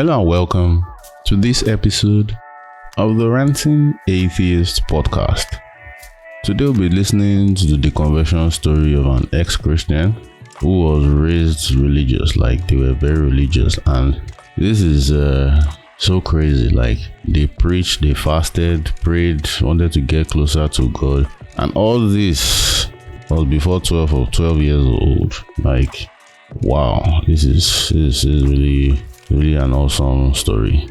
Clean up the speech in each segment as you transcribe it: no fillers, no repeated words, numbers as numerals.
Hello and welcome to this episode of the Ranting Atheist podcast. Today we'll be listening to the deconversion story of an ex-Christian who was raised religious, like they were very religious, and this is so crazy. Like they preached, they fasted, prayed, wanted to get closer to God, and all this was before 12 years old. Like, wow, this is really an awesome story.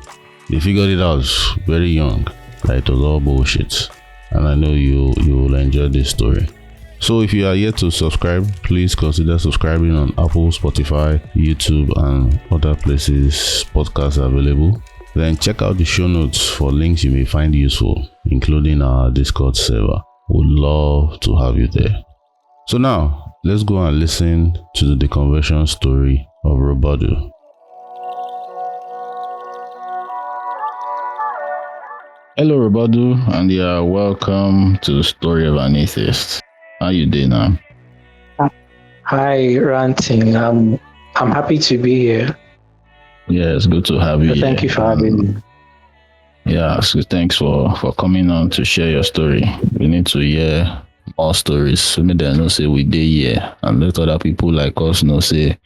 They figured it out very young, like it was all bullshit, and I know you will enjoy this story. So if you are yet to subscribe, please consider subscribing on Apple, Spotify, YouTube, and other places podcasts are available. Then check out the show notes for links you may find useful, including our Discord server. Would love to have you there. So now, let's go and listen to the deconversion story of Robodu. Hello, Robodu, and you are welcome to the story of an atheist. How you doing now? Hi, Ranting. I'm happy to be here. Yeah, it's good to have you. Thank you for having me. Yeah, so thanks for coming on to share your story. We need to hear more stories. So maybe they know say we dey here, and let other people like us know say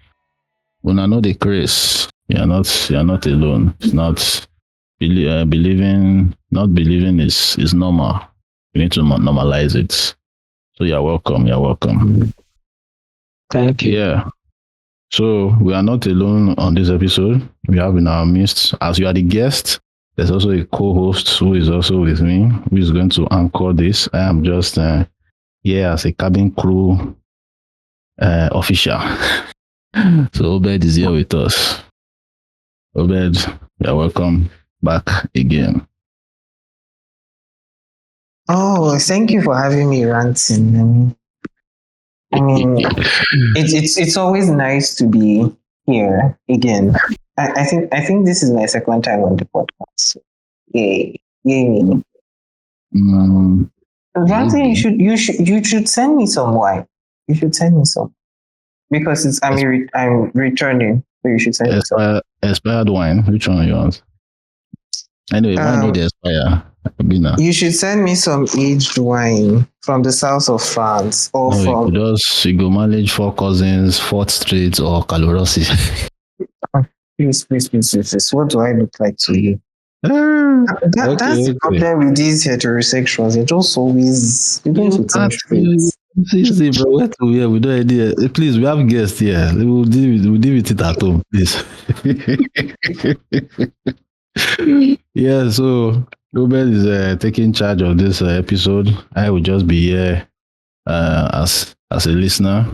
when I know the grace, you're not alone. It's not not believing is normal. You need to normalize it. So you're welcome. Thank you. Yeah. So we are not alone on this episode. We have in our midst, as you are the guest, there's also a co-host who is also with me, who is going to anchor this. I am just here as a cabin crew official. So Obed is here with us. Obed, you're welcome back again. Oh, thank you for having me, Ranting. I mean, it's always nice to be here again. I think this is my second time on the podcast. So, yay me. Ranting, you should send me some wine. You should send me some because I'm returning, so you should send me some. Expired wine. Which one you want? Anyway, why not the expire? You should send me some aged wine from the south of France or from. You go manage Four Cousins, 4th Street, or Calorosi. Please. What do I look like to you? That's the problem with these heterosexuals. They're just always Easy, bro. Where to here? We don't idea. Please, we have guests here. We'll deal with it at home, please. Yeah, so Robert is taking charge of this episode. I will just be here as a listener.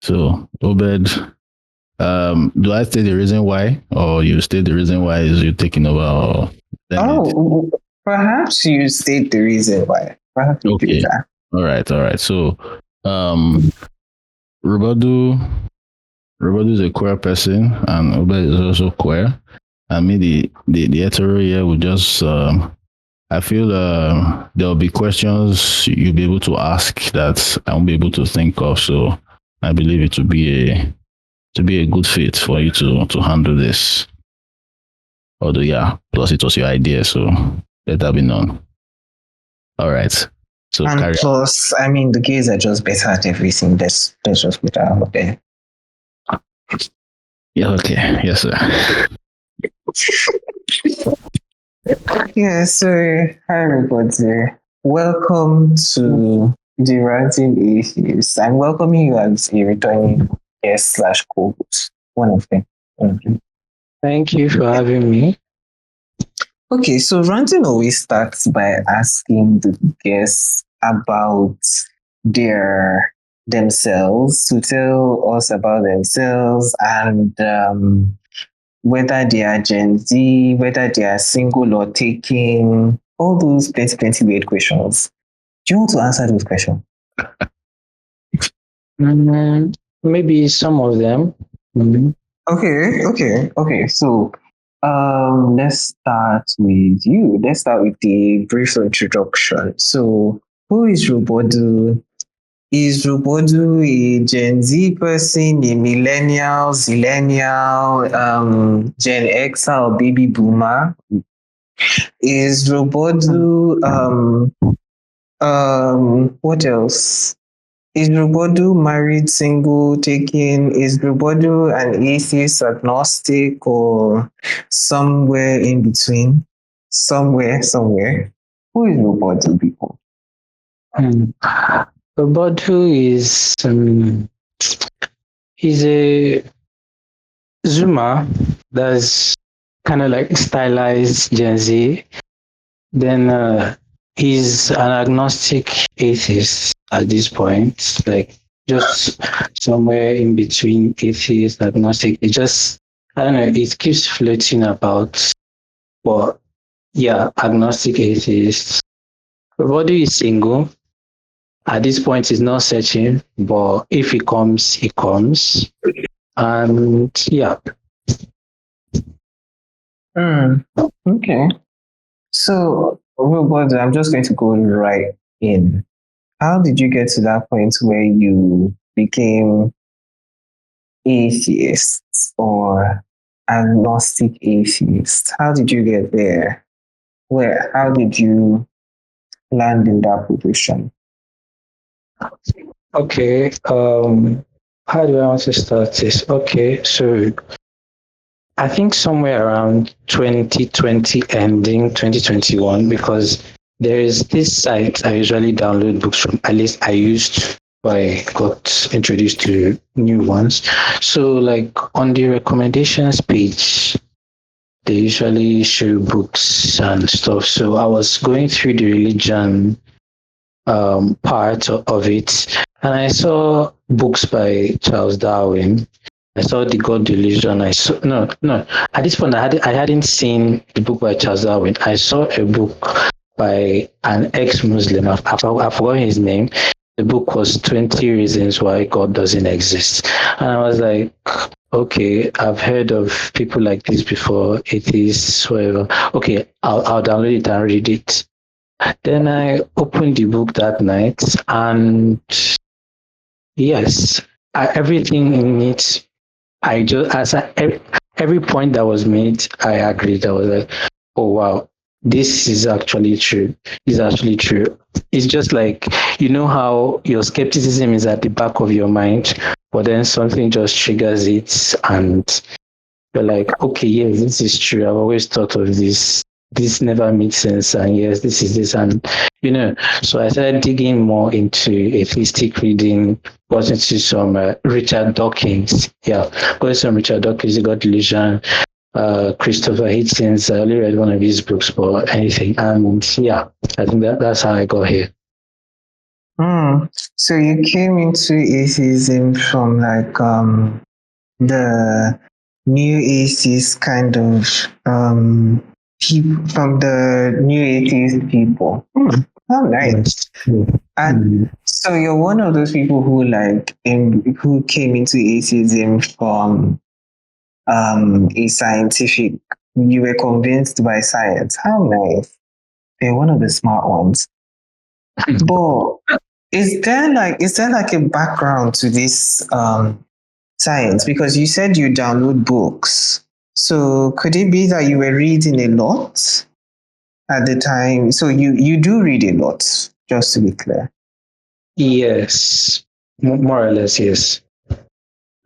So, Obed, do I state the reason why, or you state the reason why is you taking over? Or perhaps you state the reason why. Perhaps you do that. All right. So, Robodu is a queer person, and Obed is also queer. I mean, the hetero here will just. I feel there will be questions you'll be able to ask that I won't be able to think of. So I believe it will be a good fit for you to handle this. Although, yeah, plus it was your idea, so let that be known. All right. So and plus, I mean, the gays are just better at everything. Let's just put that out there. Yeah. Okay. Yes, sir. Yeah, so hi everybody. Welcome to the Ranting Atheist. I'm welcoming you as a returning guest / co-host. One of them. Thank you for having me. Okay, so Ranting always starts by asking the guests about themselves, to tell us about themselves and whether they are Gen Z, whether they are single or taking, all those plenty weird questions. Do you want to answer those questions? Maybe some of them. Okay. So, let's start with you. Let's start with the brief introduction. So, who is Robodu? Is Robodu a Gen Z person, a millennial, zillennial, Gen X or baby boomer? Is Robodu what else? Is Robodu married, single, taken? Is Robodu an atheist, agnostic, or somewhere in between? Somewhere. Who is Robodu, people? Hmm. Robodu is he's a Zoomer that's kind of like stylized Gen Z. Then he's an agnostic atheist at this point, like just somewhere in between atheist agnostic. It just I don't know. It keeps floating about, but yeah, agnostic atheist. Robodu is single. At this point, he's not searching, but if he comes, he comes. And yeah. Okay. So, Robodu, I'm just going to go right in. How did you get to that point where you became atheist or agnostic atheist? How did you get there? How did you land in that position? Okay. How do I want to start this? Okay, so I think somewhere around 2020 ending 2021, because there is this site I usually download books from. At least I used to, I got introduced to new ones. So like on the recommendations page, they usually show books and stuff. So I was going through the religion part of it, and I saw books by Charles Darwin. I saw The God Delusion. I saw no. At this point, I hadn't seen the book by Charles Darwin. I saw a book by an ex-Muslim. I forgot his name. The book was 20 Reasons Why God Doesn't Exist, and I was like, okay, I've heard of people like this before, atheists, whatever. Okay, I'll download it and read it. Then I opened the book that night, and yes, everything in it, I just every point that was made, I agreed. I was like, oh wow, this is actually true. It's actually true. It's just like, you know how your skepticism is at the back of your mind, but then something just triggers it, and you're like, okay, yes, this is true. I've always thought of this. This never makes sense. And yes, this is this. And, so I started digging more into atheistic reading, got into some Richard Dawkins. Yeah, got into some Richard Dawkins, The God Delusion, Christopher Hitchens. I only read one of his books for anything. And yeah, I think that's how I got here. So you came into atheism from like the new atheist kind of people, from the new atheist people. How nice. And so you're one of those people who who came into atheism from a scientific, you were convinced by science. How nice. You're one of the smart ones. But is there like a background to this science? Because you said you download books. So could it be that you were reading a lot at the time? So you do read a lot, just to be clear. Yes, more or less, yes.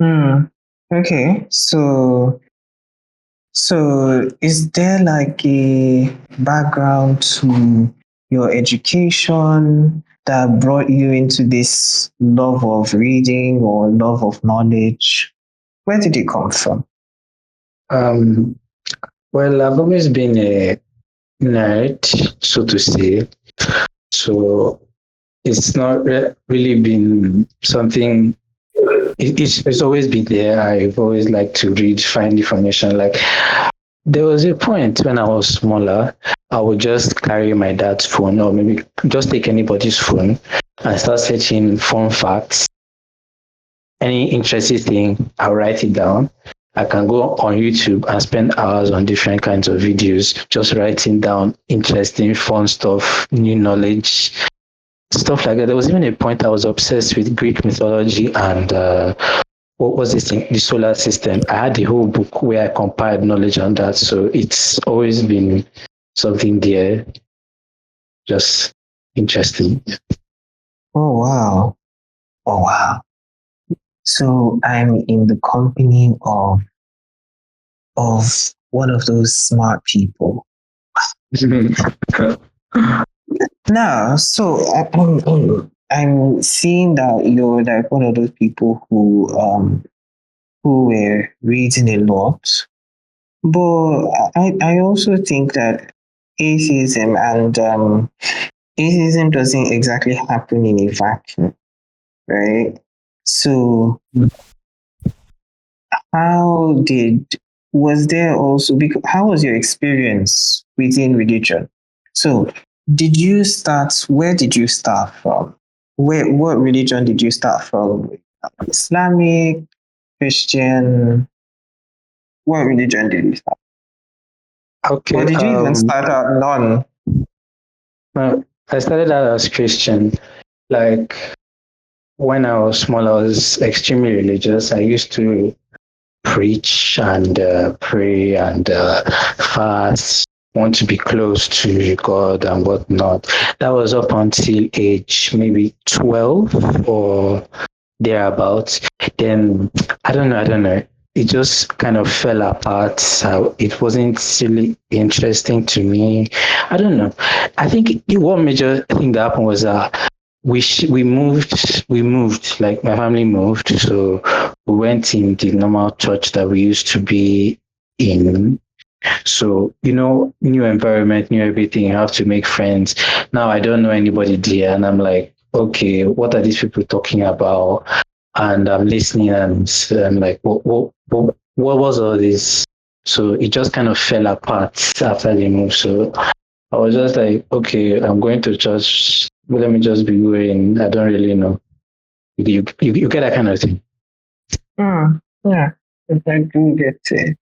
Okay. So is there like a background to your education that brought you into this love of reading or love of knowledge? Where did it come from? Well, I've always been a nerd, so to say. So it's not really been something. It's always been there. I've always liked to read, find information. Like there was a point when I was smaller, I would just carry my dad's phone, or maybe just take anybody's phone and start searching fun facts. Any interesting thing, I'll write it down. I can go on YouTube and spend hours on different kinds of videos, just writing down interesting, fun stuff, new knowledge. stuff like that. There was even a point I was obsessed with Greek mythology and what was this thing? The solar system. I had the whole book where I compiled knowledge on that. So it's always been something there, just interesting. Oh wow. Oh wow. So I'm in the company of one of those smart people. Now, so I'm seeing that you're like one of those people who were reading a lot. But I also think that atheism and atheism doesn't exactly happen in a vacuum, right? So how did was there also because how was your experience within religion? So did you start where did you start from? What religion did you start from? Islamic, Christian? What religion did you start? Or Okay. did you even start out none? I started out as Christian. Like when I was small, I was extremely religious. I used to preach and pray and fast, want to be close to God and whatnot. That was up until age maybe 12 or thereabouts. Then I don't know. It just kind of fell apart. So it wasn't really interesting to me. I don't know. I think one major thing that happened was we moved, like my family moved, so we went in the normal church that we used to be in. So, new environment, new everything, you have to make friends. Now I don't know anybody there, and I'm like, okay, what are these people talking about? And I'm listening, and I'm like, what was all this? So it just kind of fell apart after they moved. So I was just like, okay, I'm going to church. Let me just be going. I don't really know. You get that kind of thing. Yeah, I do get it.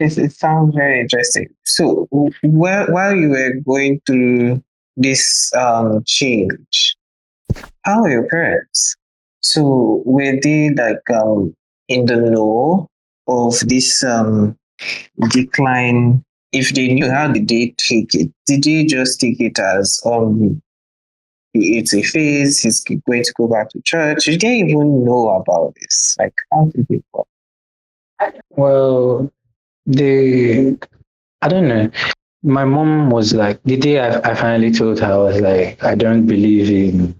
It sounds very interesting. So, while you were going through this change, how were your parents? So, were they like in the know of this decline? If they knew, how did they take it? Did they just take it as it's a phase, he's going to go back to church? Did they even know about this? Like, how did they go? Well, they, I don't know. My mom was like, the day I finally told her, I was like, I don't believe in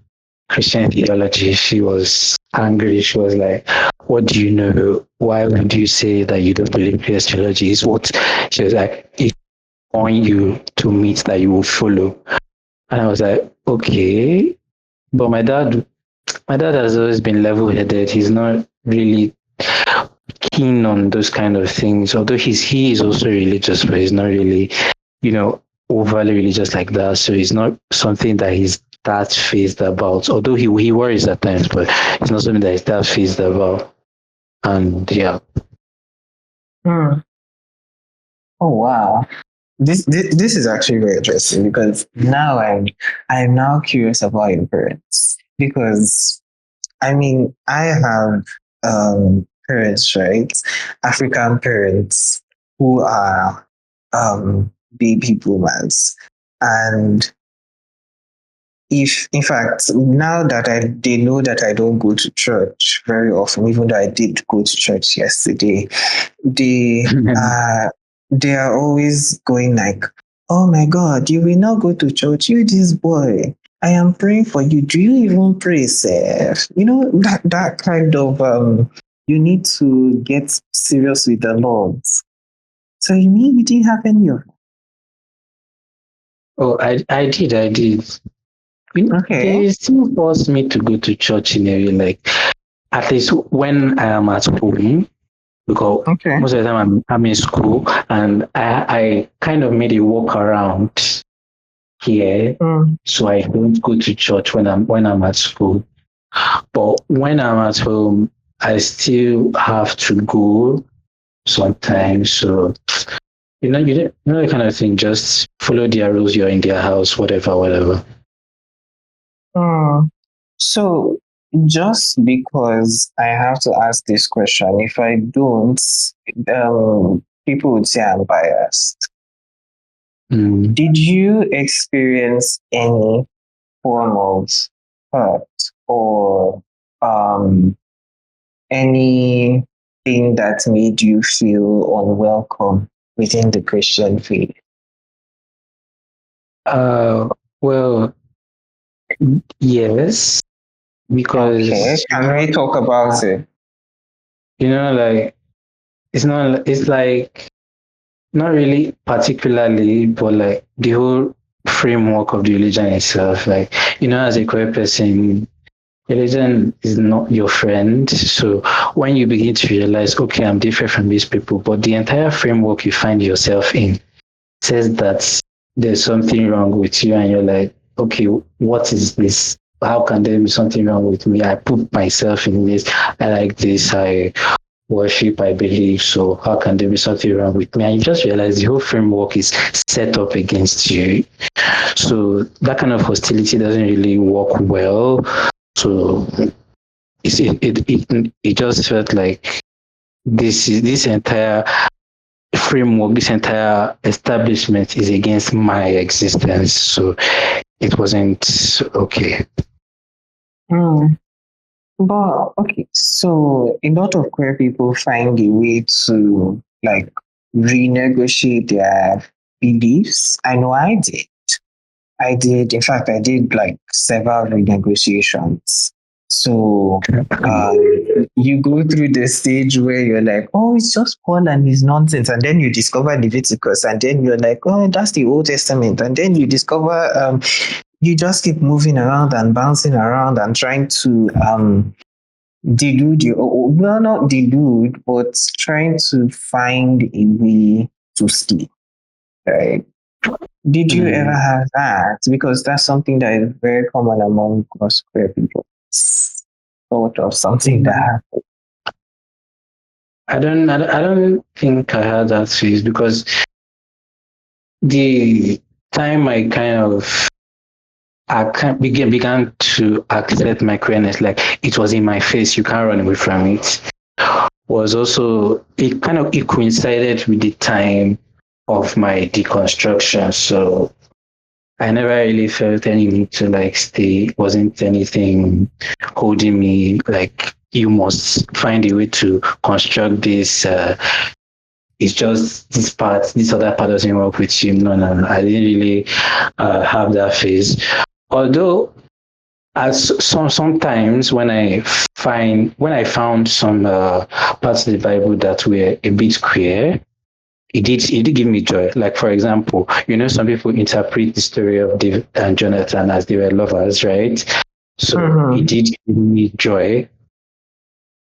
Christian theology. She was angry. She was like, what do you know? Why would you say that you don't believe in Christian theology? Is what she was like, if I want you to meet that you will follow. And I was like, okay. But my dad has always been level-headed. He's not really keen on those kind of things. Although he is also religious, but he's not really, overly religious like that. So it's not something that he's that phased about. Although he worries at times, but it's not something that he's that phased about. And yeah. Hmm. Oh wow. This is actually very interesting because now I'm now curious about your parents because I mean I have parents, right? African parents who are baby boomers, and if in fact now that they know that I don't go to church very often, even though I did go to church yesterday, they uh they are always going like, oh my god, you will not go to church, you this boy, I am praying for you, do you even pray, sir? That kind of you need to get serious with the Lord. So you mean you didn't have any of Oh, I did. okay. They still force me to go to church in a way, like at least when I am at home, because Okay. most of the time I'm in school, and I kind of made a walk around here, Mm. so I don't go to church when I'm at school. But when I'm at home, I still have to go sometimes. So the kind of thing. Just follow their rules. You're in their house, whatever, whatever. Hmm. So, just because I have to ask this question, if I don't, people would say I'm biased. Mm. Did you experience any form of hurt or um, anything that made you feel unwelcome within the Christian faith? Uh, well, yes, Okay, because can we talk about it? like it's like not really particularly, but like the whole framework of the religion itself. Like, as a queer person, religion is not your friend. So when you begin to realize, okay, I'm different from these people, but the entire framework you find yourself in says that there's something wrong with you, and you're like, okay, what is this? How can there be something wrong with me? I put myself in this. I like this. I worship, I believe. So how can there be something wrong with me? And you just realize the whole framework is set up against you. So that kind of hostility doesn't really work well. So it just felt like this entire framework, this entire establishment is against my existence. So it wasn't okay. Hmm. But okay, so a lot of queer people find a way to like renegotiate their beliefs. I know I did. I did. In fact, I did like several renegotiations. So you go through the stage where you're like, oh, it's just Paul and his nonsense. And then you discover Leviticus. And then you're like, oh, that's the Old Testament. And then you discover, you just keep moving around and bouncing around and trying to delude you. Well, not delude, but trying to find a way to stay. Right? Did you ever Mm. have that? Because that's something that is very common among us queer people. Sort of something that happened. I don't think I had that phase because the time I began to accept my queerness, like it was in my face, you can't run away from it, was also it coincided with the time of my deconstruction. So I never really felt any need to like stay. Wasn't anything holding me like you must find a way to construct this. It's just this other part doesn't work with you. No, no, no. I didn't really have that phase. Although, sometimes when I found some parts of the Bible that were a bit queer, it did give me joy. Like for example, some people interpret the story of David and Jonathan as they were lovers, right? So it Mm-hmm. did give me joy,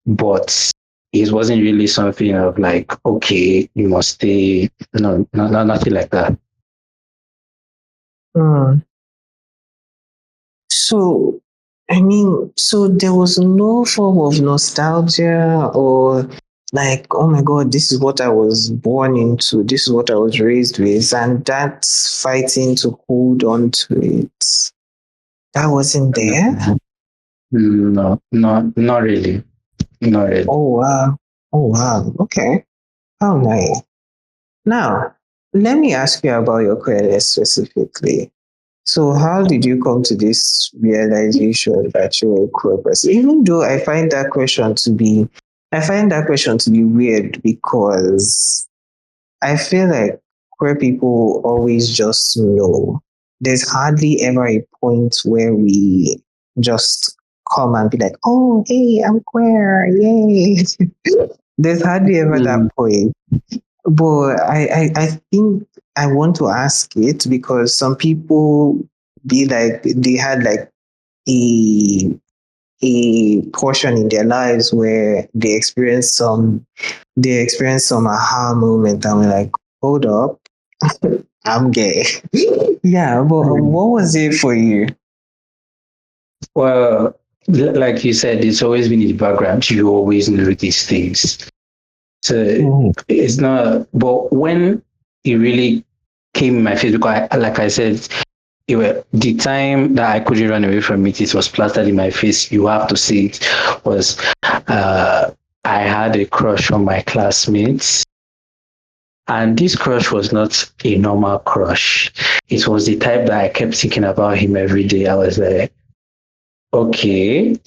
but it wasn't really something of like, okay, you must stay. No, no, nothing like that. Mm. So, I mean, so there was no form of nostalgia or like, oh my God, this is what I was born into, this is what I was raised with, and that's fighting to hold on to it. That wasn't there. No, not really. Not really. Oh wow. Oh wow. Okay. How nice. Now, let me ask you about your queerness specifically. So, how did you come to this realization that you're a queer person? Even though I find that question to be weird because I feel like queer people always just know. There's hardly ever a point where we just come and be like, oh, hey, I'm queer, yay. There's hardly ever Mm. that point. But I think I want to ask it because some people be like they had like a a portion in their lives where they experienced some aha moment and we're like, hold up, I'm gay. Yeah, but Mm. what was it for you? Well, like you said, it's always been in the background. You always know these things. So Mm. it's not, but when it really came in my face, because like I said, the time that I couldn't run away from it, it was plastered in my face. You have to see it. Was I had a crush on my classmates, and this crush was not a normal crush. It was the type that I kept thinking about him every day. I was like, okay,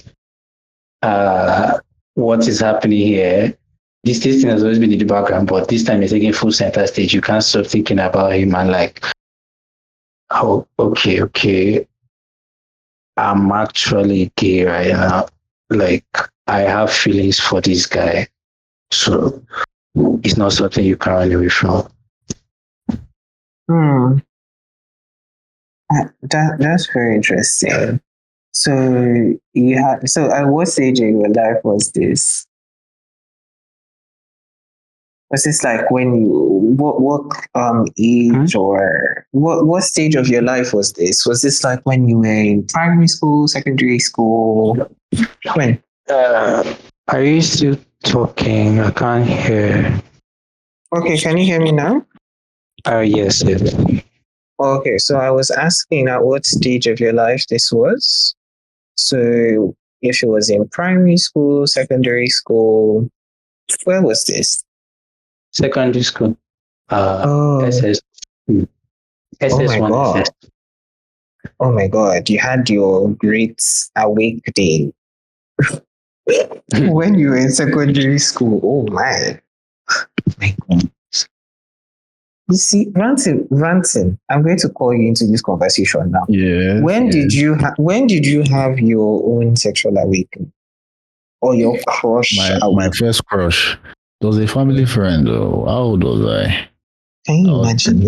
what is happening here? This thing has always been in the background, but this time it's taking full center stage. You can't stop thinking about him and like, oh, okay. I'm actually gay right now. Like, I have feelings for this guy. So it's not something you can run away from. That's very interesting. So at what stage in your life was this? Was this like when you what age or what stage of your life was this? Was this like when you were in primary school, secondary school? When? Are you still talking? I can't hear. Okay, can you hear me now? Yes. Okay, so I was asking at what stage of your life this was. So if it was in primary school, secondary school, where was this? Secondary school. Oh, SS. oh my SS1, God. SS. Oh my God, you had your great awakening when you were in secondary school. Oh my God. You see, ranting. I'm going to call you into this conversation now. Yeah. When did you have your own sexual awakening or your crush My awakening? first crush. It was a family friend though. How old was I? Can you I was, imagine?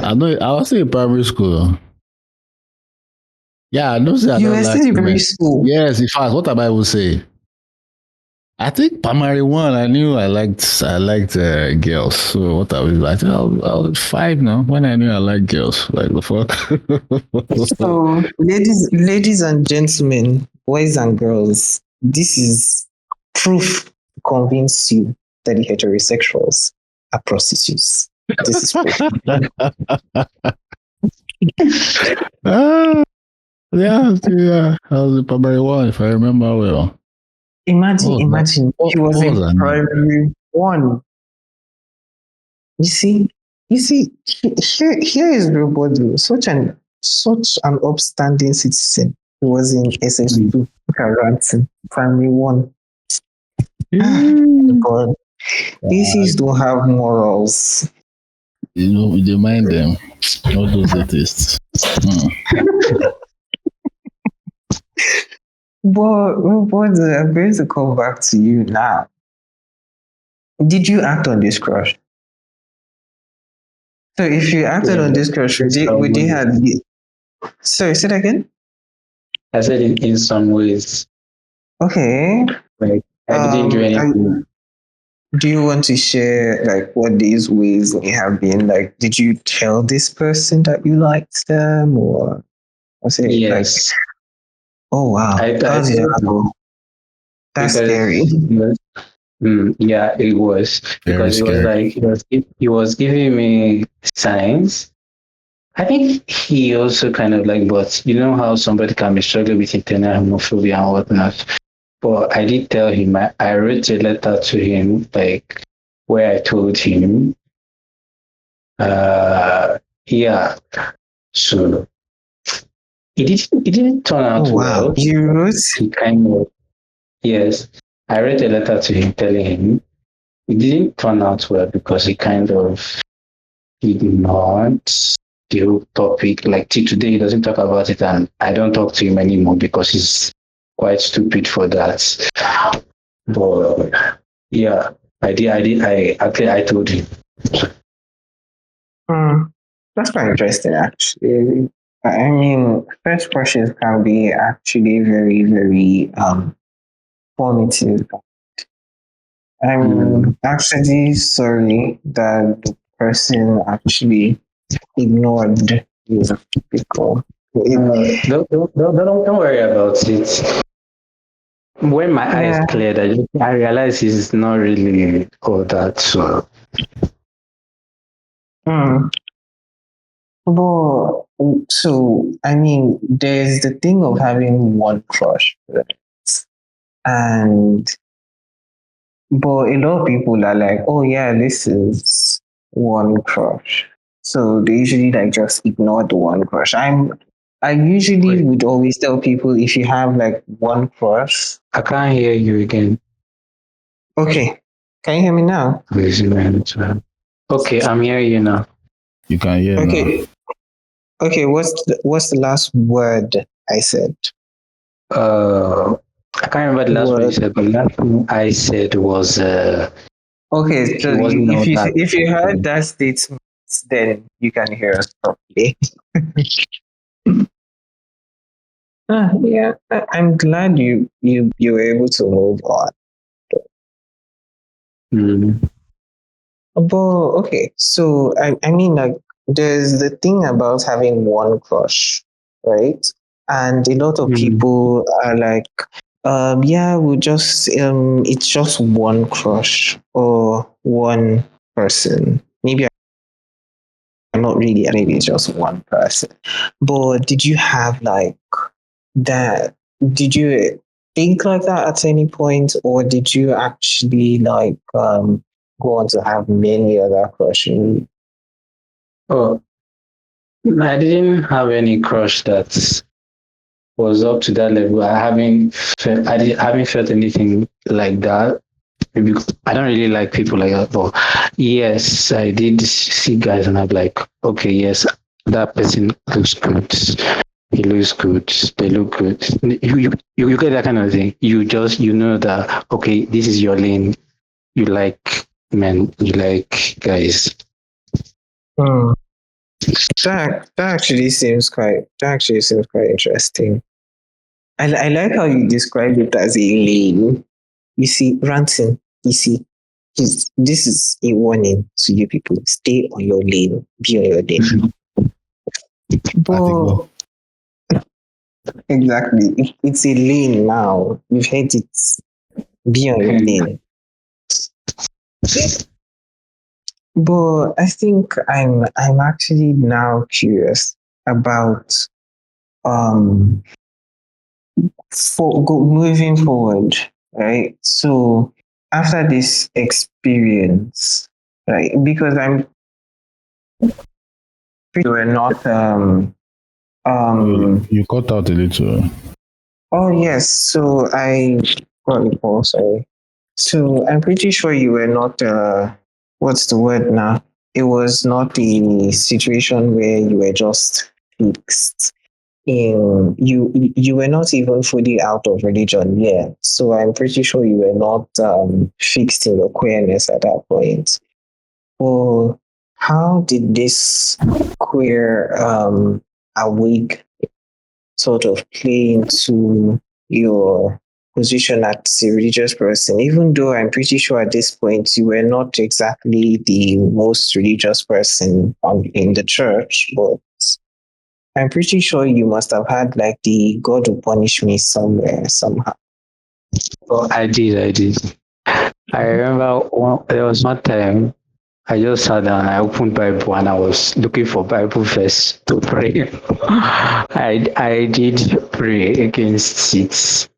I know I was in primary school. Yeah, I know say I You don't were like still in women. primary school. Yes, in fact, what am I will say? I think primary one, I knew I liked girls. So what I think I was 5 now when I knew I liked girls. Like the fuck. So, ladies and gentlemen, boys and girls, this is proof to convince you that the heterosexuals are prostitutes. This is proof. Ah, yeah. I was in primary one, if I remember well. Imagine, he was What was in her name? primary one. You see, here is Robodu, such an upstanding citizen. He was in SS2, Ranting, primary one. God, these don't have morals. You know, you mind them. All those atheists. But I'm going to come back to you now. Did you act on this crush? So if you acted on this crush, would they have? Sorry, say that again. I said in some ways. Okay. Like I didn't do anything. Do you want to share like what these ways may have been? Like, did you tell this person that you liked them, or was it Yes. like? Oh wow, I how did that go? That's scary. Yeah, it was because Very it was scary. like he was giving me signs. I think he also kind of like, but you know how somebody can be struggling with internal homophobia and whatnot. But I did tell him, I wrote a letter to him, like where I told him, yeah. So it didn't turn out Oh wow, well. you wrote. He kind of, yes, I wrote a letter to him telling him it didn't turn out well because he kind of ignored the whole topic. Like till today, he doesn't talk about it, and I don't talk to him anymore because he's quite stupid for that. But yeah, I told him. That's quite interesting, actually. I mean, first crushes can be actually very, very formative. I'm actually sorry that the person actually ignored you because Don't worry about it. When my eyes yeah, cleared, I realized he's not really all that. So Hmm. But so I mean, there's the thing of having one crush, right? And but a lot of people are like, oh yeah, this is one crush. So they usually like just ignore the one crush. I usually Wait, would always tell people if you have like one crush. I can't hear you again. Okay. Can you hear me now? Crazy man. Okay, I'm hearing you now. You can hear now. Okay. Okay, what's the last word I said? Uh, I can't remember the last word you Word. said, but the last thing I said was Okay, he so wasn't all that. if you heard that statement, then you can hear us properly. Yeah, I'm glad you were able to move on. Mm, But okay, so I mean like there's the thing about having one crush, right? And a lot of mm, people are like, yeah, we just it's just one crush or one person. Maybe I'm not really, maybe it's just one person. But did you have like that? Did you think like that at any point, or did you actually like go on to have many other crushes? Oh, I didn't have any crush that was up to that level. I haven't felt anything like that. Maybe I don't really like people like that. But yes, I did see guys, and I'm like, okay, yes, that person looks good. He looks good. They look good. You get that kind of thing. You know that okay, this is your lane. You like men. You like guys. Hmm. That actually seems quite interesting. I like how you described it as a lane. You see, ranting. You see, this is a warning to you people. Stay on your lane. Be on your lane. Practical. But exactly, it's a lane now. You've heard it. Be on your lane. But I think I'm actually now curious about um moving forward, right? So after this experience, right? Because I'm pretty sure we're not Oh, um you cut out a little. oh yes, so I sorry. So I'm pretty sure you were not what's the word now? It was not a situation where you were just fixed in you were not even fully out of religion yet. So I'm pretty sure you were not fixed in your queerness at that point. Well, how did this queer awake sort of play into your position as a religious person? Even though I'm pretty sure at this point you were not exactly the most religious person in the church, but I'm pretty sure you must have had like the God will punish me somewhere, somehow. Oh, I did. I remember there was one time I just sat down, I opened Bible and I was looking for Bible verse to pray. I did pray against it.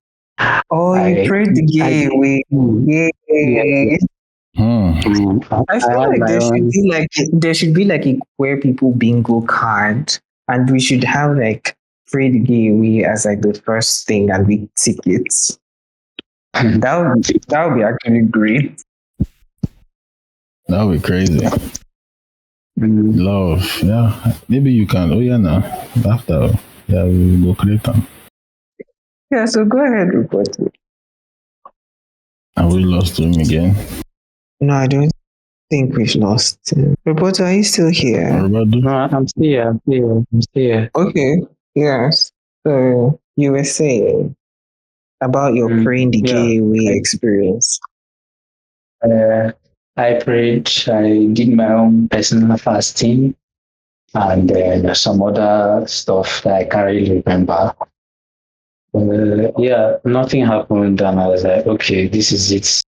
Oh, you I prayed the I gay way. yeah, Yay. Hmm. I I feel had like my own. there should be like a queer people bingo card, and we should have like pray the gay way as like the first thing and we tickets. That would be actually great. That would be crazy. Mm, Love. Yeah. Maybe you can. Oh, yeah, now. After. Yeah, we'll go create them. Yeah, so go ahead, report it. And we lost him again. No, I don't think we've lost him. Reporter, are you still here? Robodu? no, I'm still here. I'm still here. Okay, yes. So you were saying about your praying the Yeah. gay way experience. Uh, I prayed. I did my own personal fasting and then some other stuff that I can't really remember. Yeah, nothing happened, and I was like, okay, this is it.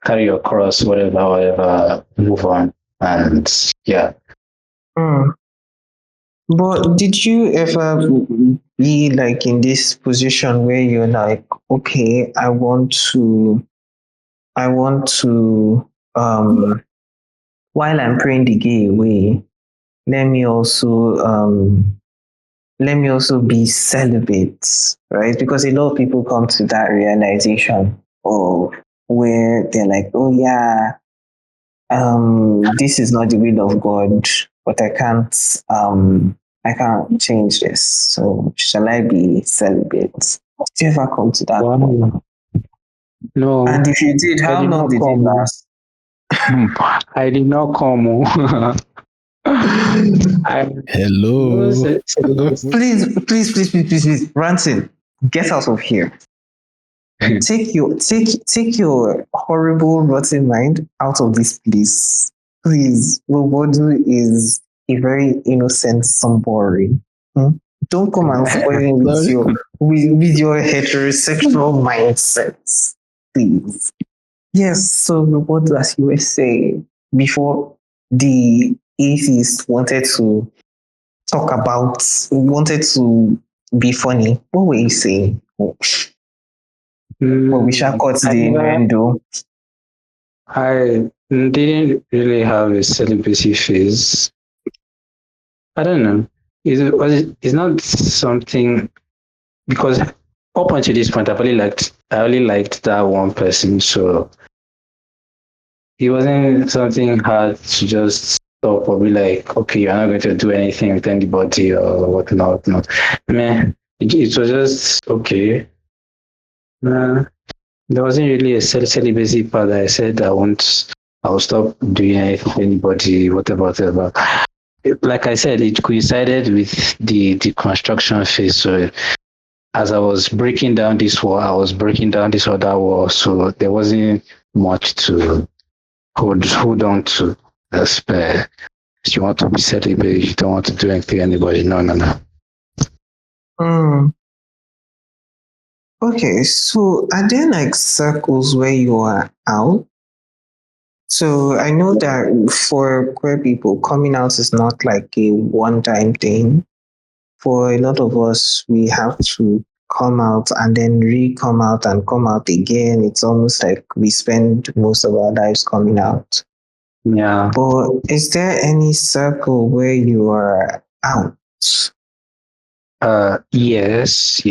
Carry your cross, whatever, move on. And yeah, Mm. But did you ever be like in this position where you're like, okay, I want to, while I'm praying the gay away, let me also, let me also be celibate, right? Because a lot of people come to that realization, or where they're like, oh yeah, this is not the will of God, but I can't change this. So shall I be celibate? Did you ever come to that point? Wow. And No, if you did, I how did long not did it come. last? I did not come. I'm no Hello. celibacy. Please, Ranting, get out of here. Take your horrible rotten mind out of this place. Please. Robodu is a very innocent somebody. Hmm? Don't come and spoil him Sorry. with your heterosexual mindsets. Please. Yes, so Robodu, as you were saying before, the atheist wanted to be funny. What were you saying? Well, we shall cut I the never, innuendo. I didn't really have a celibacy phase. I don't know. It's not something because up until this point, I only liked that one person, so it wasn't something hard to just stop or be like, okay, you're not going to do anything with anybody or whatnot. No, man, it was just okay. Nah, there wasn't really a celibacy part that I said I'll stop doing anything with anybody, whatever. Like I said, it coincided with the construction phase. So as I was breaking down this wall, I was breaking down this other wall. So there wasn't much to hold on to. Spare. You want to be celibate, you don't want to do anything with anybody. No. Hmm. Okay, so are there like circles where you are out? So I know that for queer people, coming out is not like a one-time thing. For a lot of us, we have to come out and then re-come out and come out again. It's almost like we spend most of our lives coming out. Yeah. But is there any circle where you are out? Yes.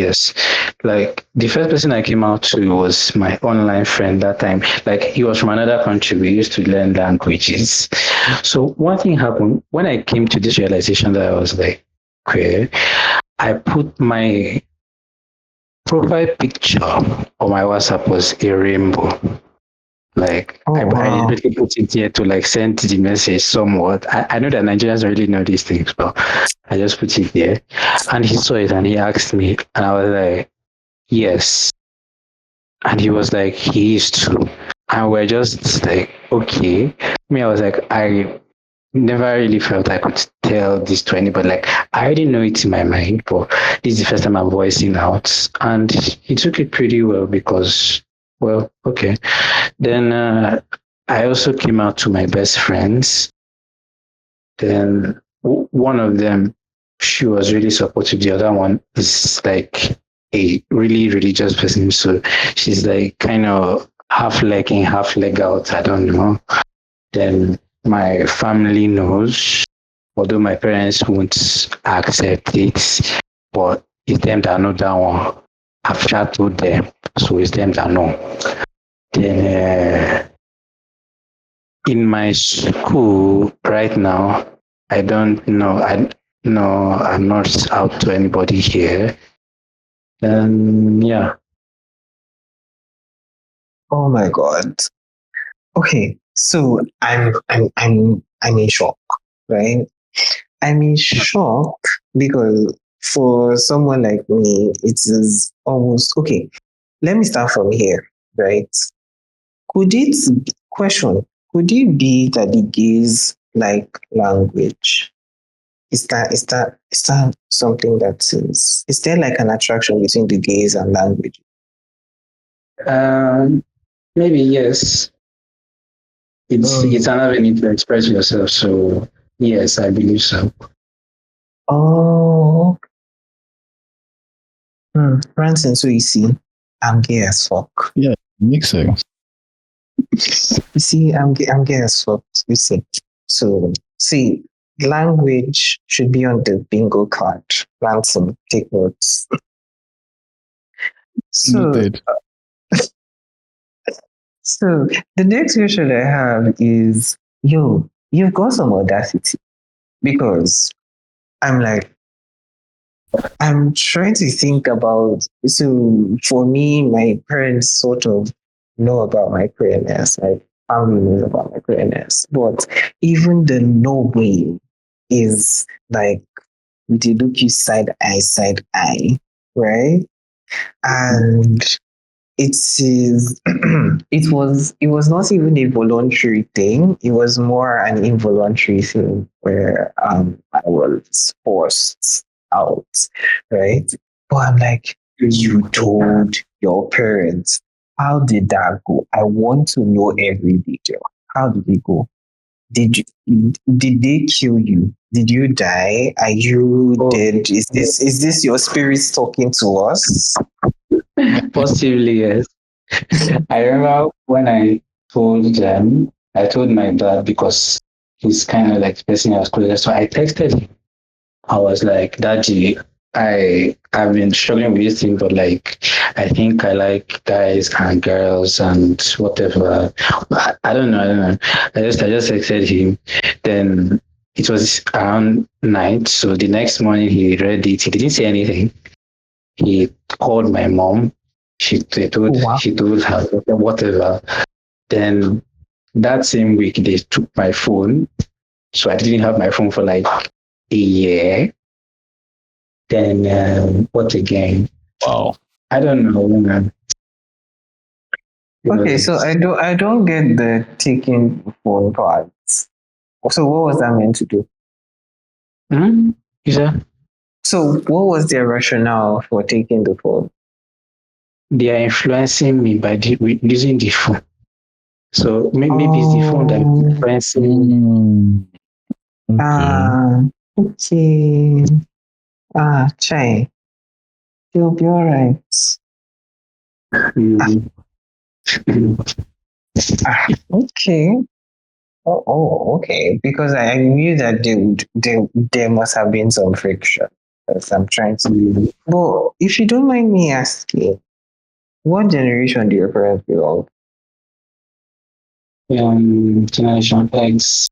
Like the first person I came out to was my online friend that time. Like he was from another country. We used to learn languages. So one thing happened when I came to this realization that I was like queer. I put my profile picture on my WhatsApp was a rainbow. Like Oh I wow. deliberately put it here to like send the message somewhat. I know that Nigerians don't really know these things, but I just put it there. And he saw it and he asked me, and I was like, yes. And he was like, he is too. And we're just like, okay. Me, I was like, I never really felt I could tell this to anybody. Like, I already know it in my mind, but this is the first time I'm voicing out. And he took it pretty well because, well, okay. Then I also came out to my best friends. Then one of them, she was really supportive. The other one is like a really religious person. So she's like kind of half leg in, half leg out. I don't know. Then my family knows, although my parents won't accept it, but it's them that know that one. I've chatted to them, so it's them that know. Then in my school right now, I don't know. I no, I'm not out to anybody here. Yeah. Oh my god. Okay, so I'm in shock, right? I'm in shock because for someone like me, it is almost okay. Let me start from here, right? Could it question? Could it be that the gays like language? Is that something that is there like an attraction between the gays and language? Um, Maybe yes. It's Mm. an avenue to express yourself. So Yes, I believe so. Oh, Ransom, so you see, I'm gay as fuck. Yeah, makes sense. You see, I'm gay as fuck. You see. So, see, language should be on the bingo card. Ransom, take notes. So, Noted. so the next question I have is, yo, you've got some audacity because I'm like, I'm trying to think about. So for me, my parents sort of know about my queerness. My family knows about my queerness, but even the knowing is like they look you side eye, right? And it is it was not even a voluntary thing. It was more an involuntary thing where I was forced out, right? But I'm like, you told your parents. How did that go? I want to know every detail. How did it go? Did they kill you? Did you die? Are you Oh, dead? Is this your spirits talking to us? possibly, yes. I remember when I told my dad because he's kind of like the person I was closest. So I texted him. I was like, Daddy, I've been struggling with this thing, but like I think I like guys and girls and whatever. I don't know. I just texted him. Then it was around night. So the next morning he read it. He didn't say anything. He called my mom. Wow. She told her whatever. Then that same week they took my phone. So I didn't have my phone for like a year. Then what again? Wow. I don't know, man. It Okay, so was I don't get the taking phone part. So what was that meant to do? hmm? You said So what was their rationale for taking the phone? they are influencing me by using the phone. So maybe it's the phone that is Oh, influencing me. Mm, okay. okay. Chai, you'll be all right. Mm. Okay. Okay. Because I knew that there must have been some friction. Because I'm trying to. But if you don't mind me asking, what generation do your parents belong? Generation X.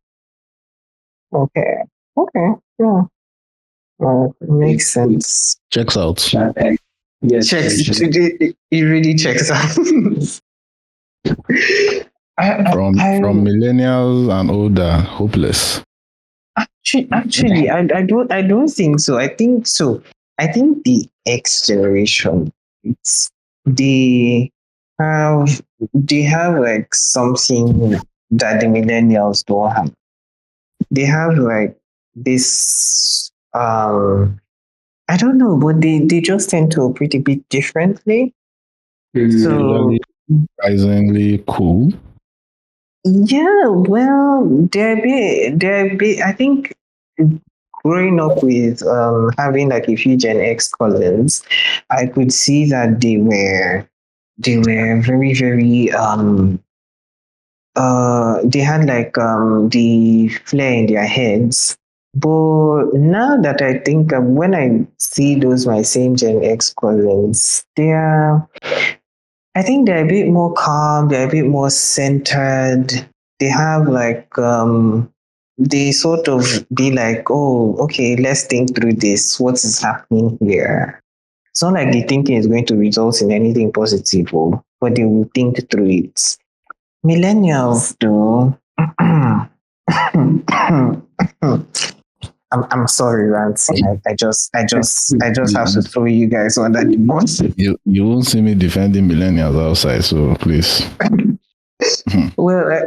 Okay. Okay. Yeah. Makes sense. Checks out. Generation X. Yes, Checks. yes, yes. It really checks out. From I millennials and older, hopeless. actually, I don't think so. I think so. I think the X generation, it's they have they have like something that the millennials don't have. They have like this I don't know, but they just tend to operate a bit differently. So Usually surprisingly cool. yeah, well, they're a bit. I think growing up with having like a few Gen X cousins, I could see that they were very very they had like the flair in their heads. But now that I think when I see those my same Gen X cousins, I think they're a bit more calm, they're a bit more centered. They have like they sort of be like, oh, okay, let's think through this. What is happening here? It's not like the thinking is going to result in anything positive, but they will think through it. Millennials, though. I'm sorry, Ransom. I just have to You, throw you guys under the bus. you won't see me defending millennials outside, so please. Well,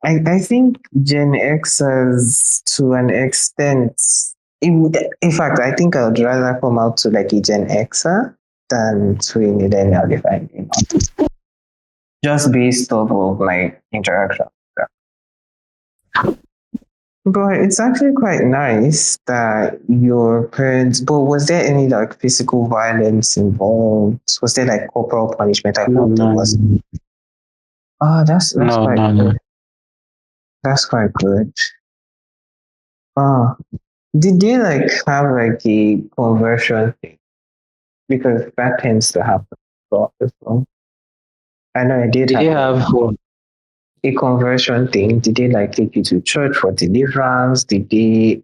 I think Gen Xers to an extent, in fact, I think I'd rather come out to like a Gen Xer than to a millennial if I'm being honest. Just based off of my interaction. But it's actually quite nice that your parents. But was there any like physical violence involved? Was there like corporal punishment? I No, hope there no, was. Oh, that's no, quite no, no. good. That's quite good. Oh, did they like have like a conversion thing? Because that tends to happen a lot as well. I know I did Did they have have a conversion thing. Did they like take you to church for deliverance? Did they?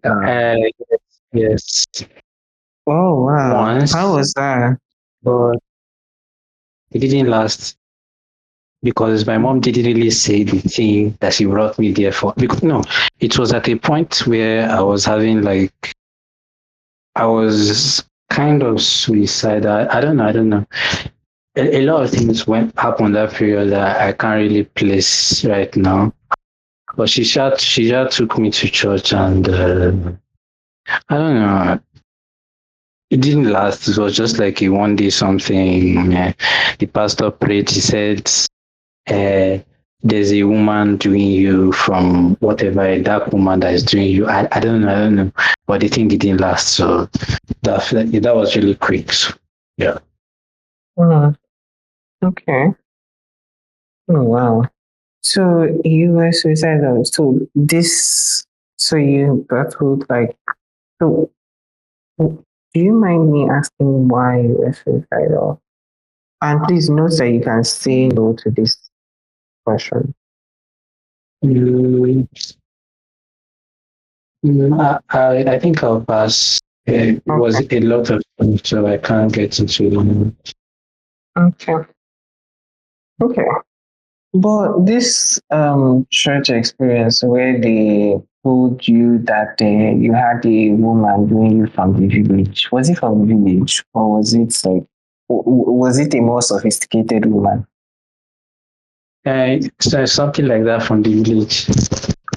yes, Oh wow! How once, was that? but it didn't last because my mom didn't really say the thing that she brought me there for. Because no, it was at a point where I was having like I was kind of suicidal. I don't know. A lot of things went happened that period that I can't really place right now. But she just took me to church and I don't know. It didn't last. It was just like a one day something. The pastor prayed. He said, uh, "There's a woman doing you from whatever a dark woman that is doing you." I don't know. I don't know. But the thing didn't last. So that was really quick. So, yeah. Hmm, okay. Oh wow. So you were suicidal. So this. So you battled like. So do you mind me asking why you were suicidal? And please note that you can say no to this question. Mm, I think I'll pass. It was Okay. a lot of things, so I can't get into it. Okay. Okay. But this church experience where they told you that you had a woman doing you from the village, was it from the village or was it like was it a more sophisticated woman? So something like that from the village.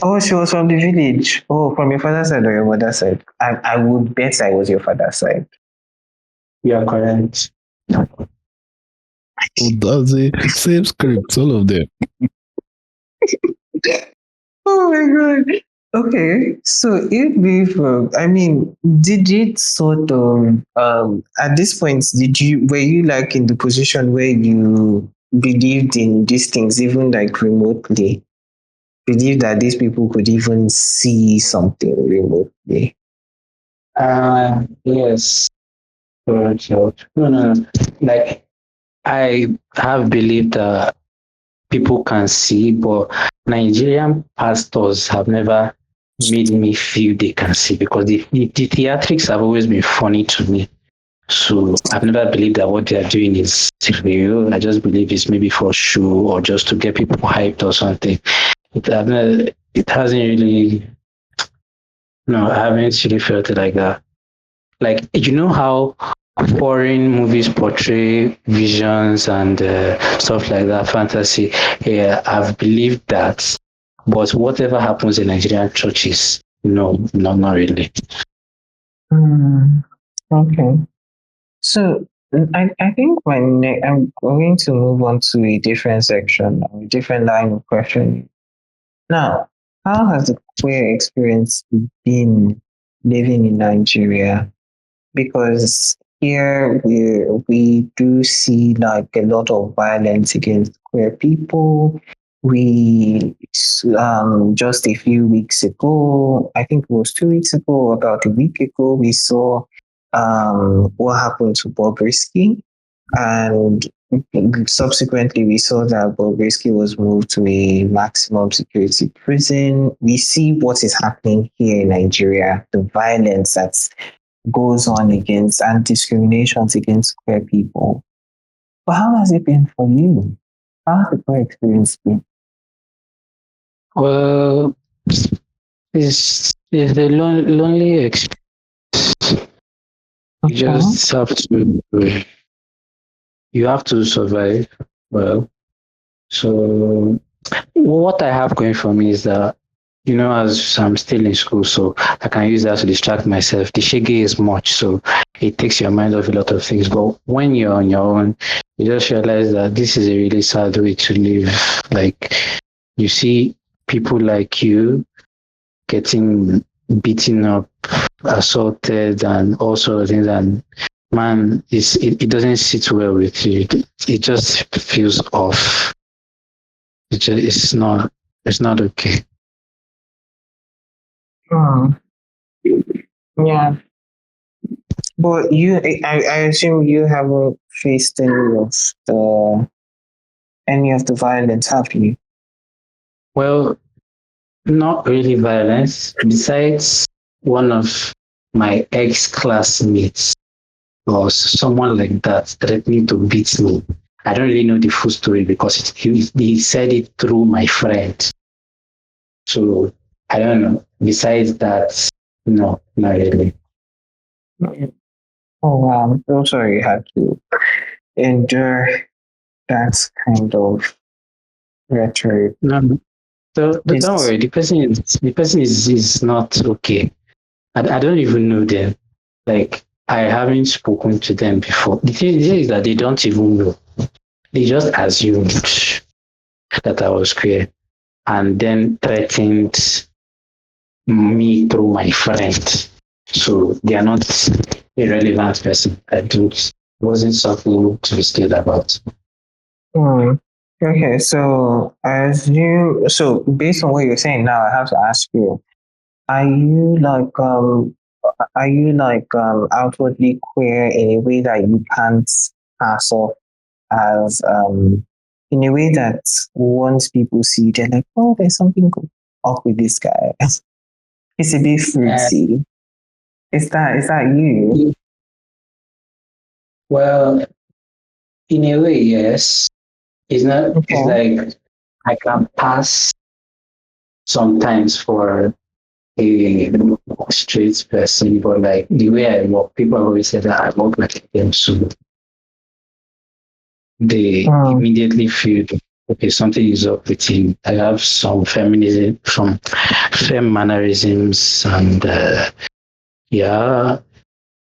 Oh, she was from the village. Oh, from your father's side or your mother's side? I would bet I was your father's side. You are correct. Oh, that's the same script, all of them. Oh my god. Okay, so if we, I mean, did it sort of, at this point, were you like in the position where you believed in these things, even like remotely? Believe that these people could even see something remotely? Yes. Correct. So, no, no, no. Like I have believed that people can see, but Nigerian pastors have never made me feel they can see because the theatrics have always been funny to me. So I've never believed that what they are doing is real. I just believe it's maybe for show or just to get people hyped or something. It hasn't really, no, I haven't really felt it like that. Like, you know how foreign movies portray visions and stuff like that, fantasy. Yeah, I've believed that. But whatever happens in Nigerian churches, no, no, not really. Hmm. Okay. So I think I'm going to move on to a different section, a different line of questioning. Now, how has the queer experience been living in Nigeria? Because here we do see like a lot of violence against queer people. We just a few weeks ago, I think it was 2 weeks ago, about a week ago, we saw what happened to Bobrisky, and subsequently, we saw that Bobrisky was moved to a maximum security prison. We see what is happening here in Nigeria, the violence that goes on against and discriminations against queer people. But how has it been for you? How has the queer experience been? Well, it's the lonely experience. You Okay. just have to, you have to survive. Well, so what I have going for me is that, as I'm still in school, so I can use that to distract myself. The shege is much, so it takes your mind off a lot of things. But when you're on your own, you just realize that this is a really sad way to live. Like, you see people like you getting beaten up, assaulted, and all sort of things. And man, it doesn't sit well with you. It just feels off. It's not okay. Hmm. Yeah. But I assume you haven't faced any of the violence, have you? Well, not really violence. Besides one of my ex-classmates or someone like that threatening to beat me. I don't really know the full story because he said it through my friend. So I don't know. Besides that, no, not really. Oh wow, I'm so sorry you had to endure that kind of rhetoric. No, so don't It's worry. The person is not okay. I don't even know them. Like I haven't spoken to them before. The thing is that they don't even know. They just assumed that I was queer and then threatened me through my friend. So they are not a relevant person. I don't wasn't something to be scared about. hmm. Okay, so based on what you're saying now, I have to ask you, are you outwardly queer in a way that you can't pass off as in a way that once people see, they're like, oh, there's something up with this guy. It's a bit Uh, fruity. Is that you? well, in a way, yes. It's not. It's Okay. like I can pass sometimes for a straight person, but like the way I walk, people always say that I walk like a them, so they Hmm. immediately feel okay, something is up with him. I have some fem mannerisms, and yeah,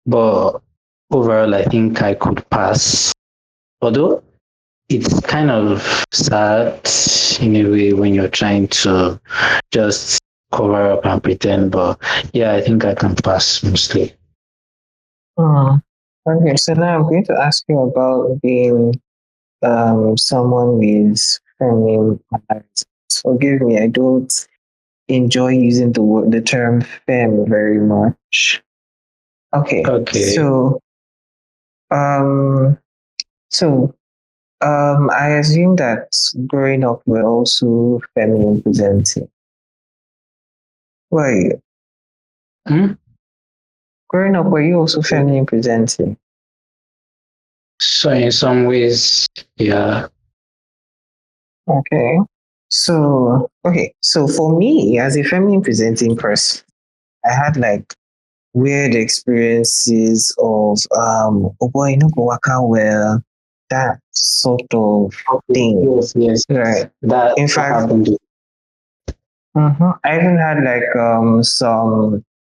but overall, I think I could pass. Although it's kind of sad in a way when you're trying to just cover up and pretend, but yeah, I think I can pass mostly. Hmm. Okay, so now I'm going to ask you about being someone with feminine mannerisms. Forgive me, I don't enjoy using the term femme very much. Okay, Okay. um, so I assume that growing up we're also feminine presenting. Why Hmm? growing up were you also feminine presenting? So in some ways, yeah. Okay. So for me, as a feminine presenting person, I had like weird experiences of oh boy, you know go waka well, that sort of Okay. thing. Yes, yes. Right. That In fact, happened. I even had like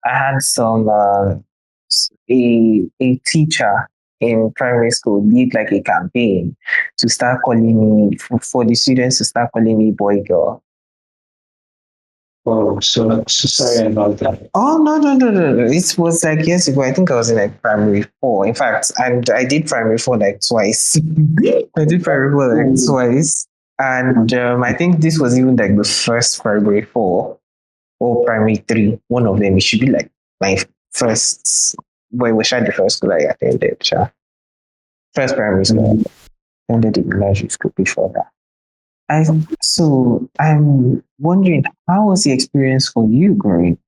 I had some a teacher in primary school did like a campaign to start calling me for the students to start calling me boy girl. Oh, so sorry about that. Oh no! It was like years ago. I think I was in like primary four. In fact, and I did primary four like twice. I did primary four like Mm, twice, and I think this was even like the first primary four or primary three. One of them. It should be like my first. Well, it was the first school I attended. First primary school mm. I attended the elementary school before that. I'm wondering how was the experience for you growing?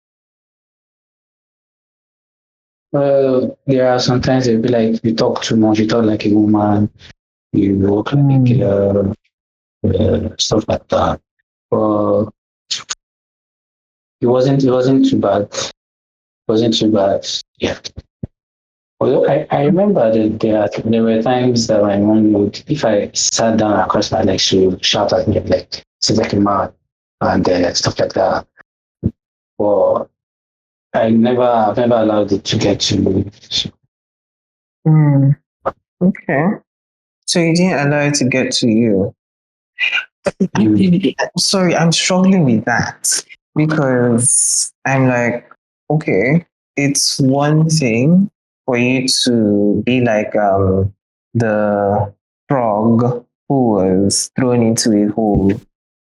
Well, there are sometimes they'll be like, you talk too much, you talk like a woman, you walk like a Mm, girl, stuff like that. But it wasn't too bad. It wasn't too bad. Yeah. Although I remember that there were times that my mom would, if I sat down across my legs, she would shout at me like, "Sit like a man," and stuff like that. But I've never allowed it to get to me. So, mm, okay. So you didn't allow it to get to you. mm, Sorry, I'm struggling with that. because I'm like, okay, it's one thing for you to be like the frog who was thrown into a hole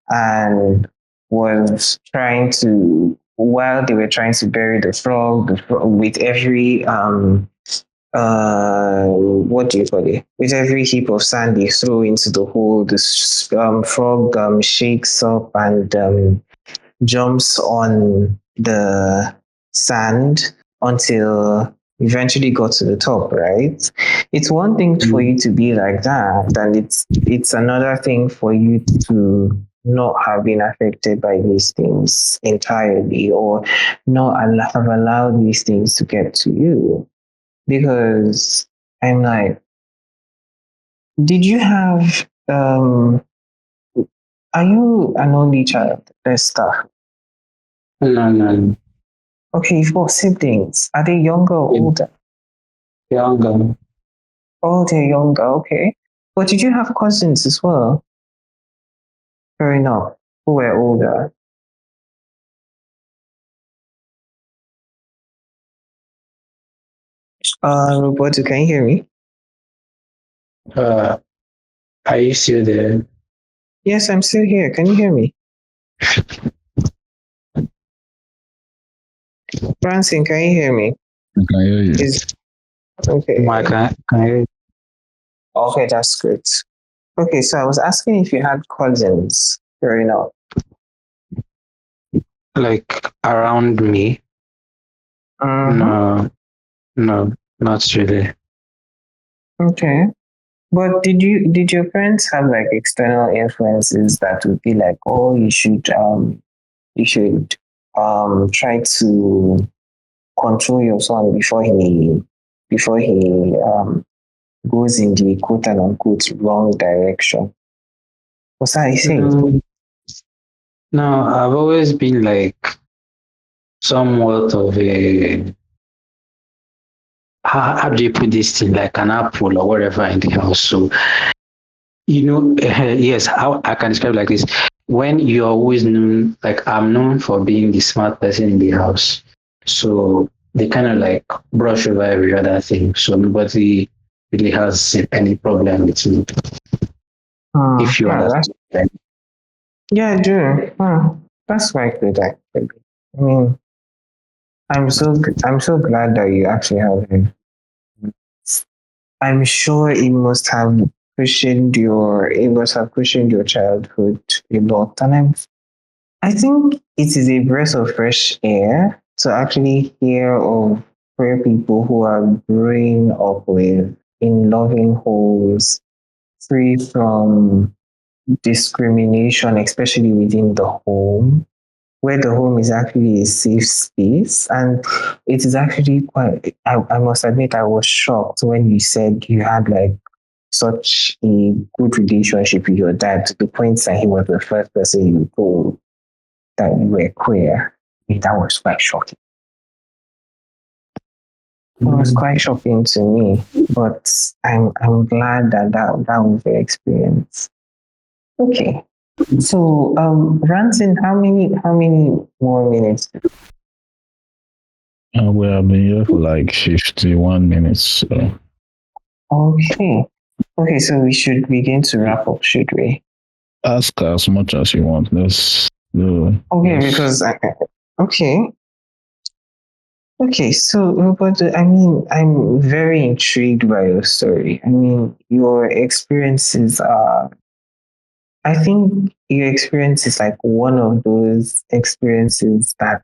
and was trying to, while they were trying to bury the frog with every what do you call it? With every heap of sand they throw into the hole, the frog shakes up and jumps on the sand until eventually got to the top, right? It's one thing for you to be like that, and it's another thing for you to not have been affected by these things entirely, or not have allowed these things to get to you. Because I'm like, did you have are you an only child? Let's start. No, no, Okay, you've got siblings. Are they younger or no. older? Younger. Oh, they're younger, okay. But did you have cousins as well growing up who were older? Robodu, can you hear me? Uh, are you still there? Yes, I'm still here. Can you hear me? Branson, can you hear me? I can hear you. Is okay. Mike, can you? Okay, that's good. Okay, so I was asking if you had cousins growing up. Like around me? Uh-huh. No, no, not really. Okay. But did your parents have like external influences that would be like, oh, you should try to control your son before he goes in the quote and unquote wrong direction? Was that a thing? Mm, no, I've always been like somewhat of a how do you put this thing, like an apple or whatever in the house. So yes, how I can describe like this. When you're always known, like I'm known for being the smart person in the house. So they kind of like brush over every other thing. So nobody really has any problem with me, if you Yeah, understand. yeah, I do. That's quite good actually. I mean, I'm so glad that you actually have him. I'm sure it must have cushioned your childhood a lot. And I think it is a breath of fresh air to actually hear of queer people who are growing up with in loving homes, free from discrimination, especially within the home, where the home is actually a safe space. And it is actually quite, I must admit, I was shocked when you said you had like such a good relationship with your dad to the point that he was the first person you told that you were queer. I mean, that was quite shocking. It was Mm, quite shocking to me, but I'm glad that was the experience. Okay, so Ransom, how many more minutes? We have been here for like 51 minutes. So Okay, okay, so we should begin to wrap up, should we? ask as much as you want. Let's do. Okay, Let's, because okay, okay, so but I mean, I'm very intrigued by your story. I mean, your experiences are. I think your experience is like one of those experiences that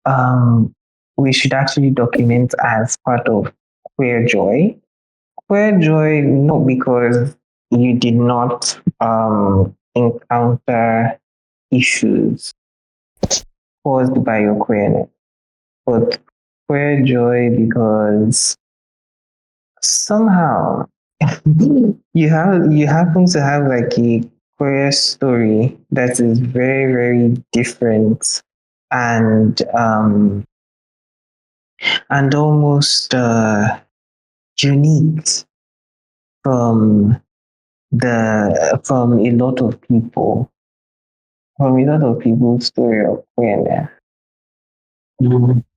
um we should actually document as part of queer joy. Queer joy, not because you did not encounter issues caused by your queerness, but queer joy because somehow you happen to have like a queer story that is very, very different and almost unique from from a lot of people. from a lot of people's story of queerness.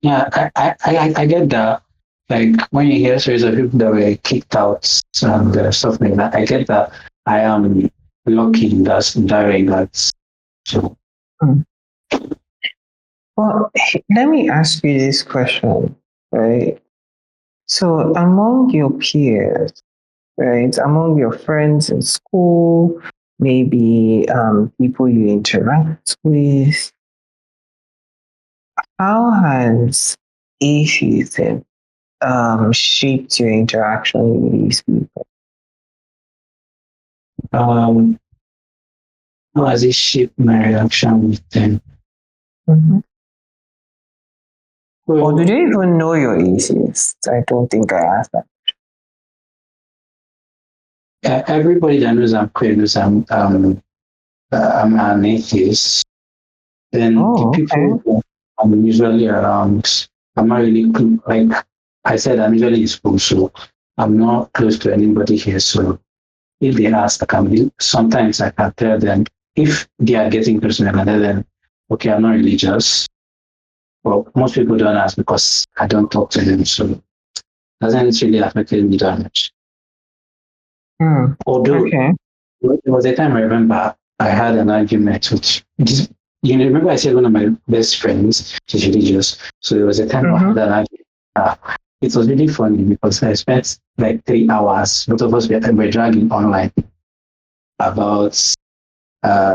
Yeah, I get that. Like when you hear stories of people that were kicked out and stuff like that, I get that. I am lucky in that regard. So, Hmm. Well, let me ask you this question, right? So, among your peers, right, among your friends in school, maybe people you interact with, how has atheism shaped your interaction with these people? um, how has it shaped my reaction with them? Mm-hmm. Or do Well, they even know you're atheist? I don't think I asked that. everybody that knows I'm queer knows I'm an atheist. Then the Oh, okay. people that I'm usually around, I'm not really like I said, I'm usually in school, so I'm not close to anybody here. So if they ask, sometimes I can tell them if they are getting close to me, I can tell them, okay, I'm not religious. But most people don't ask because I don't talk to them, so it doesn't really affect me that much. Hmm. Although Okay. there was a time I remember I had an argument with this. You know, remember I said one of my best friends is religious. So there was a time I Mm-hmm. had an argument. It was really funny because I spent like 3 hours. Both of us were dragging online about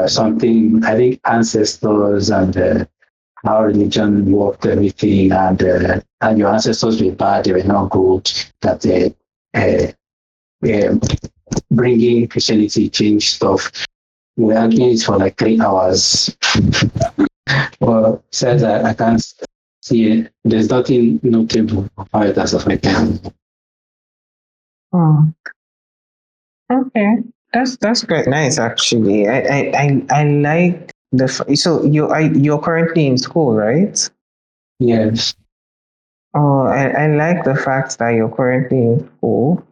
something. I think ancestors and how religion worked, everything, and your ancestors were bad. They were not good. That uh, bringing Christianity changed stuff. We were arguing it for like 3 hours. Well, says I can't see it. There's nothing notable about it as of right now. Hmm. Okay. That's quite nice actually. I like so you're currently in school, right? Yes. Oh, I like the fact that you're currently in school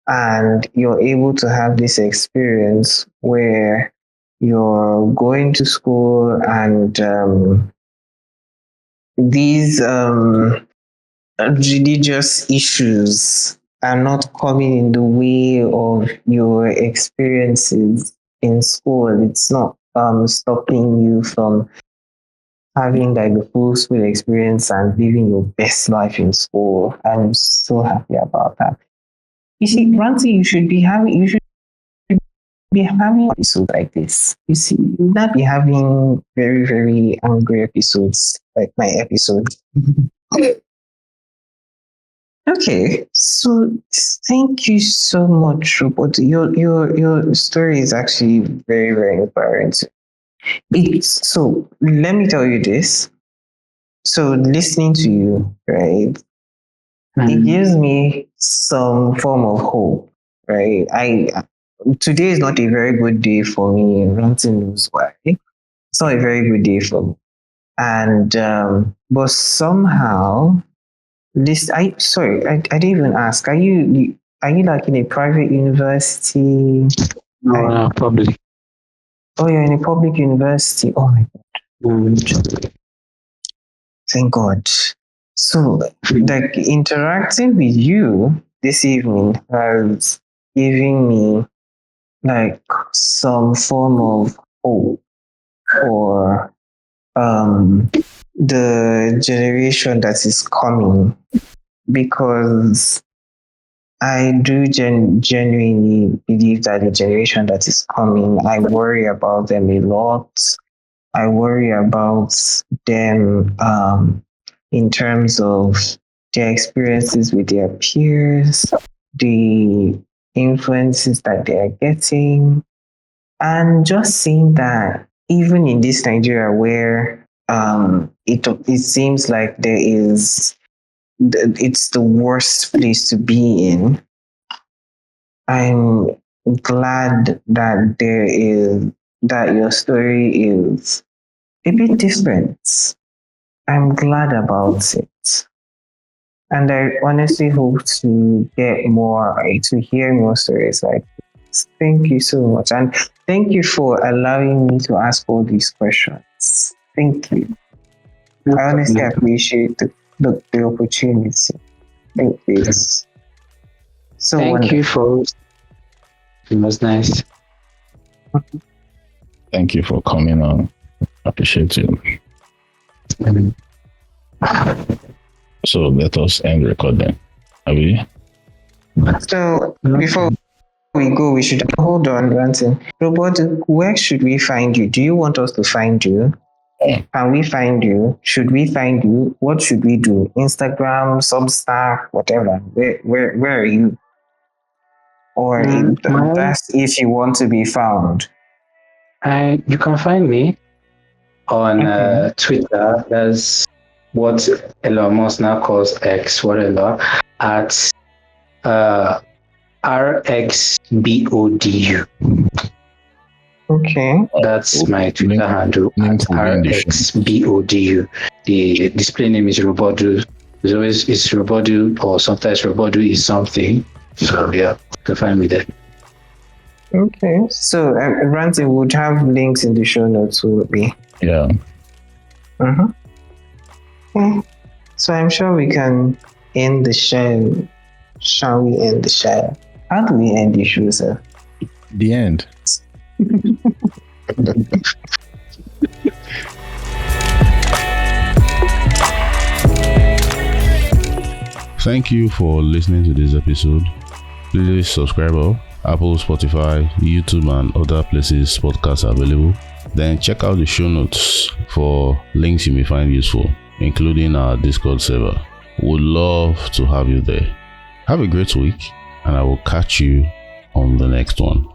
and you're able to have this experience where you're going to school and these religious issues are not coming in the way of your experiences in school. It's not stopping you from having like the full school experience and living your best life in school. I'm so happy about that. You see, Ranty, you should be having episodes like this. You see, you will not be having very, very angry episodes like my episode. Okay, so thank you so much, Robert. Your story is actually very, very inspiring. It's so let me tell you this. So listening to you, right, it Mm. gives me some form of hope, right? I Today is not a very good day for me. Ranting knows why. It's not a very good day for me, and but somehow this. I didn't even ask. Are you like in a private university? No, I, probably. oh, you're in a public university. Oh my Mm. God, thank God. So, like interacting with you this evening has given me like some form of hope for the generation that is coming because I do genuinely believe that the generation that is coming, I worry about them a lot. I worry about them in terms of their experiences with their peers, the influences that they are getting, and just seeing that even in this Nigeria where it seems like it's the worst place to be in. I'm glad that that your story is a bit different. I'm glad about it. And I honestly hope to get more, to hear more stories like Thank you so much. And thank you for allowing me to ask all these questions. Thank you. I honestly appreciate the opportunity. Thank you. It's so Thank wonderful. you for. It was nice. Thank you for coming on. Appreciate you. So let us end recording. Are we? So before we go, we should hold on, Ranting. Robodu, where should we find you? Do you want us to find you? Can we find you? Should we find you? What should we do? Instagram, Substack, whatever. Where are you? Or that's if you want to be found. You can find me on Twitter. That's what Elon Musk now calls X, whatever, at RXBODU. Okay. That's my Twitter handle, link at will be in the show. RXBODU. The display name is Robodu. It's Robodu, or sometimes Robodu is something. So yeah, you can find me there. Okay. So Ranting would have links in the show notes, will it be? Yeah. Okay. So I'm sure we can end the show. Shall we end the show? How do we end the show, sir? The end. Thank you for listening to this episode. Please subscribe on Apple, Spotify, YouTube, and other places podcasts are available. Then check out the show notes for links you may find useful, including our Discord server. Would love to have you there. Have a great week, and I will catch you on the next one.